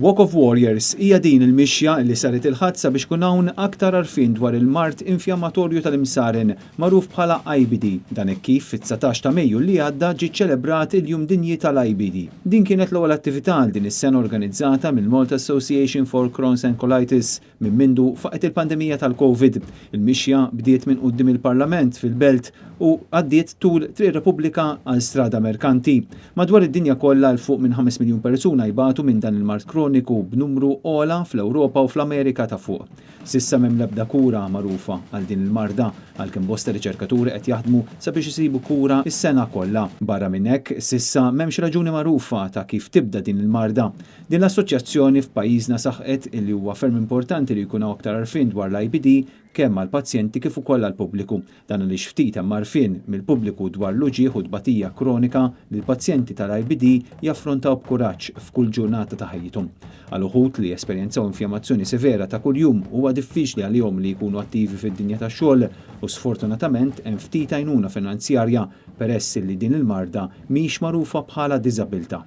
Walk of Warriors hija din il-mixja li saret il-ħadsa biex kun hawn aktar arfin dwar il-mart infjammatorju tal-imsaren magħruf bħala IBD. Dan hekk kif fit-19 ta' Mejju li għadda ġie ċelebrat il-Jum Dinji tal-IBD. Din kienet l-ewwel attività għal din is-sena organizzata mill-Malta Association for Crohn's and Colitis minn mindu faqet il-pandemija tal-COVID. Il-mixja bdiet minn quddiem il-Parlament fil-Belt u għaddiet tul Tri Repubblika għal Strada Merkanti. Madwar id-dinja kollha l fuq minn 5 miljun persuna jbatu minn dan il-mart kroniku b'numru ola fl-Ewropa u fl-Amerika ta' fuq. Sissa m'hemm l-ebda kura magħrufa għal din il-marda għalkemm bosta riċerkaturi qed jaħdmu sabiex isibu kura is-sena kollha. Barra minn hekk, sissa m'hemmx raġuni magħrufa ta' kif tibda din il-marda. Din l-assoċjazzjoni f'pajjiżna saħqet illi huwa ferm importanti li jkun aktar għarfien dwar l-IBD kemm għall-pazjenti kif ukoll għall-pubbliku. Dan li ftit hemm għarfien mill-pubbliku dwar l-uġigħ u tbatija kronika li l-pazjenti tal-IBD jaffrontaw b'kuraġġ f'kull ġurnata ta' ħajjithom. Għal uħud li jesperjenzaw infjammazzjoni severa ta' kuljum huwa diffiċli għalihom li jkunu attivi fid-dinja tax-xogħol u sfortunatament hemm ftit għajnuna finanzjarja peress li din il-marda mhix magħrufa bħala diżabilità.